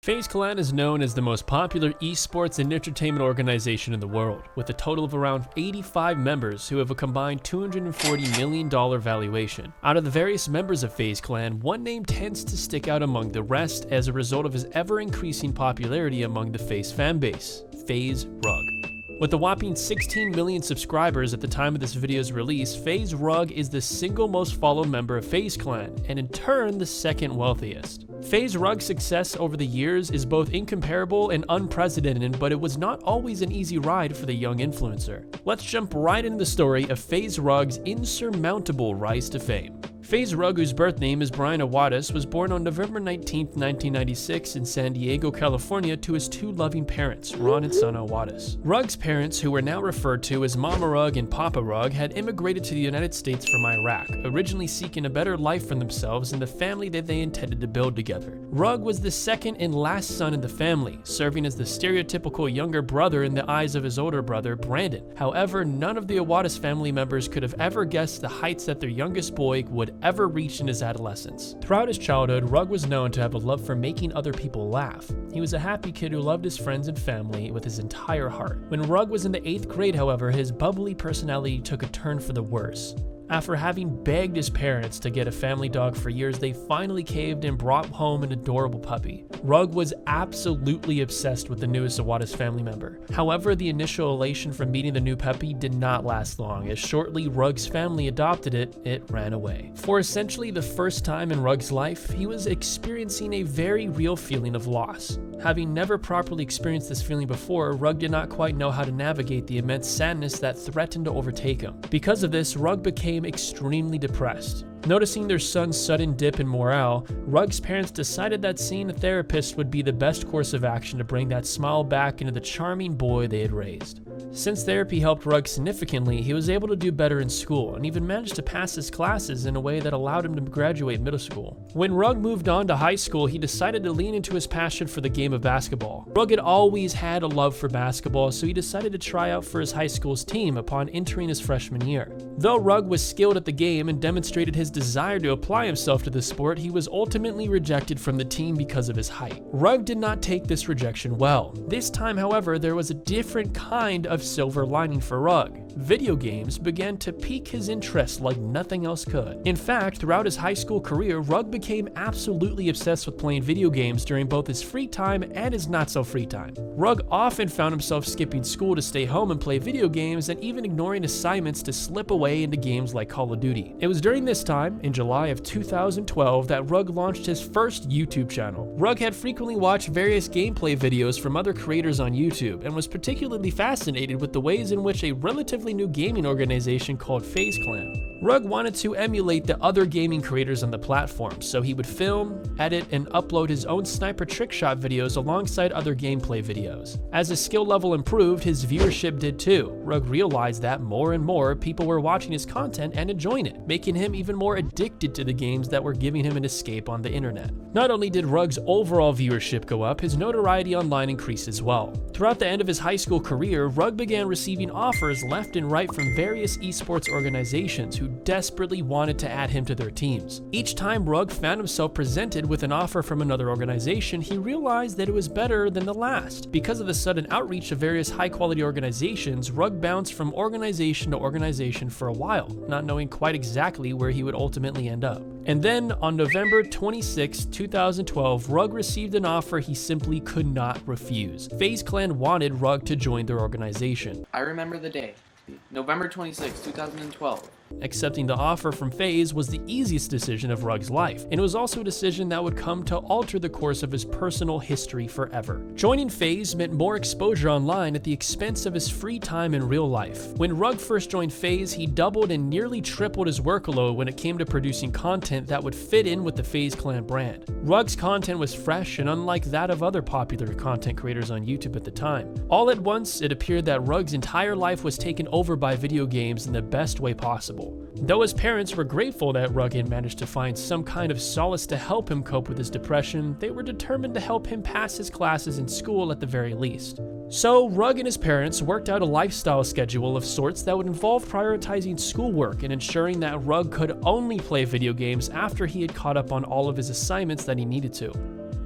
FaZeClan is known as the most popular esports and entertainment organization in the world, with a total of around 85 members who have a combined $240 million valuation. Out of the various members of FaZeClan, one name tends to stick out among the rest as a result of his ever-increasing popularity among the FaZe fanbase, FaZe Rug. With a whopping 16 million subscribers at the time of this video's release, FaZe Rug is the single most followed member of FaZeClan, and in turn the second wealthiest. FaZe Rug's success over the years is both incomparable and unprecedented, but it was not always an easy ride for the young influencer. Let's jump right into the story of FaZe Rug's insurmountable rise to fame. FaZe Rug, whose birth name is Brian Awadis, was born on November 19, 1996 in San Diego, California to his two loving parents, Ron and Son Awadis. Rug's parents, who were now referred to as Mama Rug and Papa Rug, had immigrated to the United States from Iraq, originally seeking a better life for themselves and the family that they intended to build together. Rug was the second and last son in the family, serving as the stereotypical younger brother in the eyes of his older brother, Brandon. However, none of the Awadis family members could have ever guessed the heights that their youngest boy would ever reach in his adolescence. Throughout his childhood, Rug was known to have a love for making other people laugh. He was a happy kid who loved his friends and family with his entire heart. When Rug was in the 8th grade, however, his bubbly personality took a turn for the worse. After having begged his parents to get a family dog for years, they finally caved and brought home an adorable puppy. Rug was absolutely obsessed with the newest Awadis family member. However, the initial elation from meeting the new puppy did not last long, as shortly Rug's family adopted it, it ran away. For essentially the first time in Rug's life, he was experiencing a very real feeling of loss. Having never properly experienced this feeling before, Rug did not quite know how to navigate the immense sadness that threatened to overtake him. Because of this, Rug became extremely depressed. Noticing their son's sudden dip in morale, Rug's parents decided that seeing a therapist would be the best course of action to bring that smile back into the charming boy they had raised. Since therapy helped Rug significantly, he was able to do better in school and even managed to pass his classes in a way that allowed him to graduate middle school. When Rug moved on to high school, he decided to lean into his passion for the game of basketball. Rug had always had a love for basketball, so he decided to try out for his high school's team upon entering his freshman year. Though Rug was skilled at the game and demonstrated his desire to apply himself to the sport, he was ultimately rejected from the team because of his height. Rug did not take this rejection well. This time, however, there was a different kind of silver lining for Rug. Video games began to pique his interest like nothing else could. In fact, throughout his high school career, Rug became absolutely obsessed with playing video games during both his free time and his not-so-free time. Rug often found himself skipping school to stay home and play video games, and even ignoring assignments to slip away into games like Call of Duty. It was during this time, in July of 2012, that Rug launched his first YouTube channel. Rug had frequently watched various gameplay videos from other creators on YouTube, and was particularly fascinated with the ways in which a relatively new gaming organization called FaZeClan. Rug wanted to emulate the other gaming creators on the platform, so he would film, edit, and upload his own sniper trickshot videos alongside other gameplay videos. As his skill level improved, his viewership did too. Rug realized that more and more people were watching his content and enjoying it, making him even more addicted to the games that were giving him an escape on the internet. Not only did Rug's overall viewership go up, his notoriety online increased as well. Throughout the end of his high school career, Rug began receiving offers left and right from various esports organizations who desperately wanted to add him to their teams. Each time Rug found himself presented with an offer from another organization, he realized that it was better than the last. Because of the sudden outreach of various high-quality organizations, Rug bounced from organization to organization for a while, not knowing quite exactly where he would ultimately end up. And then, on November 26, 2012, Rug received an offer he simply could not refuse. FaZeClan wanted Rug to join their organization. I remember the day. November 26, 2012. Accepting the offer from FaZe was the easiest decision of Rug's life, and it was also a decision that would come to alter the course of his personal history forever. Joining FaZe meant more exposure online at the expense of his free time in real life. When Rug first joined FaZe, he doubled and nearly tripled his workload when it came to producing content that would fit in with the FaZeClan brand. Rug's content was fresh and unlike that of other popular content creators on YouTube at the time. All at once, it appeared that Rug's entire life was taken over by video games in the best way possible. Though his parents were grateful that Rug had managed to find some kind of solace to help him cope with his depression, they were determined to help him pass his classes in school at the very least. So Rug and his parents worked out a lifestyle schedule of sorts that would involve prioritizing schoolwork and ensuring that Rug could only play video games after he had caught up on all of his assignments that he needed to.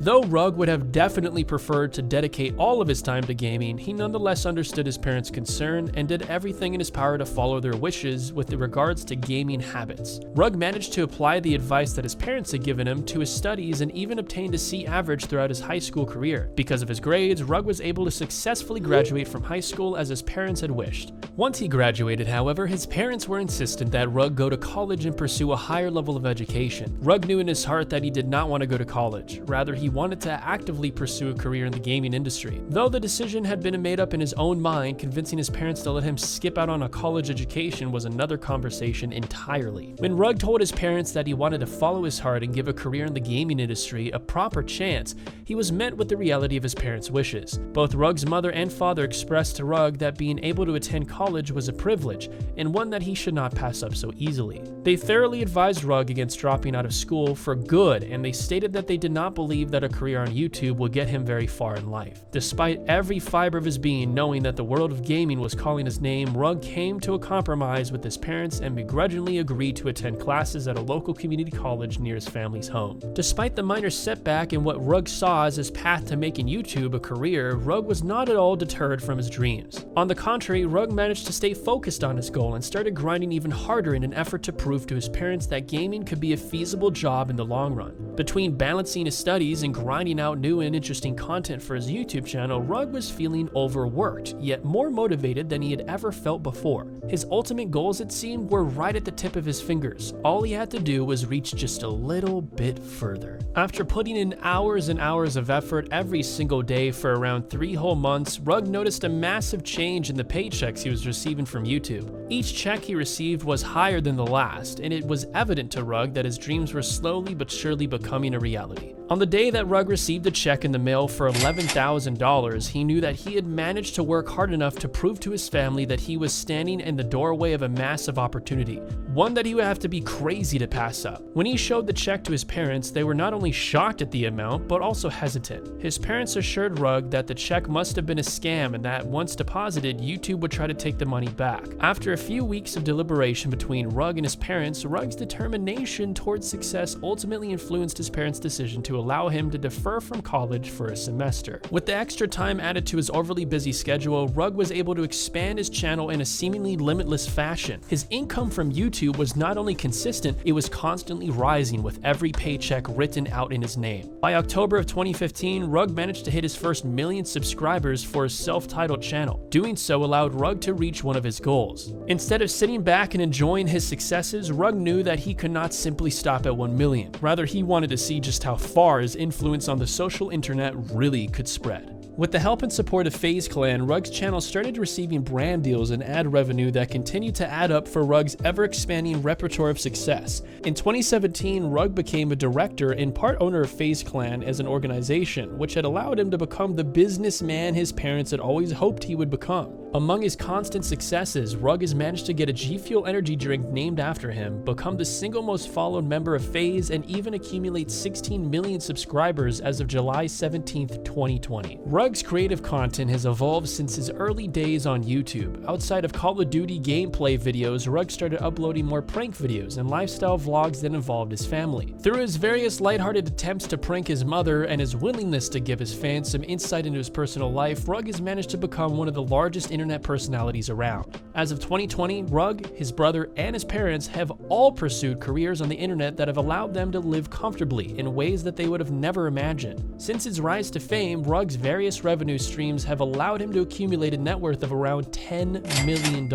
Though Rug would have definitely preferred to dedicate all of his time to gaming, he nonetheless understood his parents' concern and did everything in his power to follow their wishes with regards to gaming habits. Rug managed to apply the advice that his parents had given him to his studies and even obtained a C average throughout his high school career. Because of his grades, Rug was able to successfully graduate from high school as his parents had wished. Once he graduated, however, his parents were insistent that Rug go to college and pursue a higher level of education. Rug knew in his heart that he did not want to go to college. Rather, he wanted to actively pursue a career in the gaming industry. Though the decision had been made up in his own mind, convincing his parents to let him skip out on a college education was another conversation entirely. When Rug told his parents that he wanted to follow his heart and give a career in the gaming industry a proper chance, he was met with the reality of his parents' wishes. Both Rug's mother and father expressed to Rug that being able to attend college was a privilege, and one that he should not pass up so easily. They thoroughly advised Rug against dropping out of school for good, and they stated that they did not believe that a career on YouTube would get him very far in life. Despite every fiber of his being knowing that the world of gaming was calling his name, Rug came to a compromise with his parents and begrudgingly agreed to attend classes at a local community college near his family's home. Despite the minor setback in what Rug saw as his path to making YouTube a career, Rug was not at all deterred from his dreams. On the contrary, Rug managed to stay focused on his goal and started grinding even harder in an effort to prove to his parents that gaming could be a feasible job in the long run. Between balancing his studies and grinding out new and interesting content for his YouTube channel, Rug was feeling overworked, yet more motivated than he had ever felt before. His ultimate goals, it seemed, were right at the tip of his fingers. All he had to do was reach just a little bit further. After putting in hours and hours of effort every single day for around 3 whole months, Rug noticed a massive change in the paychecks he was receiving from YouTube. Each check he received was higher than the last, and it was evident to Rug that his dreams were slowly but surely becoming a reality. On the day that Rug received a check in the mail for $11,000, he knew that he had managed to work hard enough to prove to his family that he was standing in the doorway of a massive opportunity, one that he would have to be crazy to pass up. When he showed the check to his parents, they were not only shocked at the amount, but also hesitant. His parents assured Rug that the check must have been a scam and that once deposited, YouTube would try to take the money back. After a few weeks of deliberation between Rug and his parents, Rug's determination towards success ultimately influenced his parents' decision to allow him to defer from college for a semester. With the extra time added to his overly busy schedule, Rug was able to expand his channel in a seemingly limitless fashion. His income from YouTube was not only consistent, it was constantly rising with every paycheck written out in his name. By October of 2015, Rug managed to hit his first 1 million subscribers for his self-titled channel. Doing so allowed Rug to reach one of his goals. Instead of sitting back and enjoying his successes, Rug knew that he could not simply stop at 1 million. Rather, he wanted to see just how far his influence on the social internet really could spread. With the help and support of FaZeClan, Rug's channel started receiving brand deals and ad revenue that continued to add up for Rug's ever-expanding repertoire of success. In 2017, Rug became a director and part owner of FaZeClan as an organization, which had allowed him to become the businessman his parents had always hoped he would become. Among his constant successes, Rug has managed to get a G Fuel energy drink named after him, become the single most followed member of FaZe, and even accumulate 16 million subscribers as of July 17, 2020. Rug's creative content has evolved since his early days on YouTube. Outside of Call of Duty gameplay videos, Rug started uploading more prank videos and lifestyle vlogs that involved his family. Through his various lighthearted attempts to prank his mother and his willingness to give his fans some insight into his personal life, Rug has managed to become one of the largest internet personalities around. As of 2020, Rug, his brother, and his parents have all pursued careers on the internet that have allowed them to live comfortably in ways that they would have never imagined. Since his rise to fame, Rug's various revenue streams have allowed him to accumulate a net worth of around $10 million.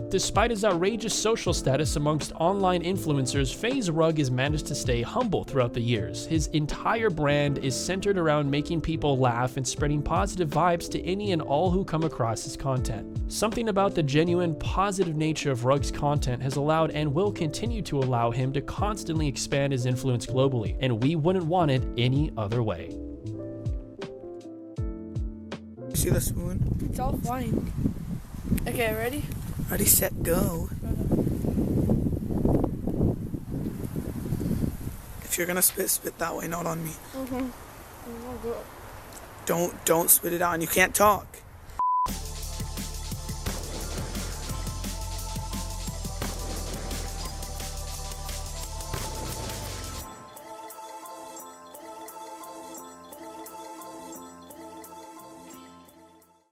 Despite his outrageous social status amongst online influencers, FaZe Rug has managed to stay humble throughout the years. His entire brand is centered around making people laugh and spreading positive vibes to any and all who come across his content. Something about the genuine, positive nature of Rug's content has allowed and will continue to allow him to constantly expand his influence globally, and we wouldn't want it any other way. See the spoon? It's all flying. Okay, ready? Ready, set, go. If you're gonna spit that way, not on me. Mm-hmm. Don't spit it out, and you can't talk.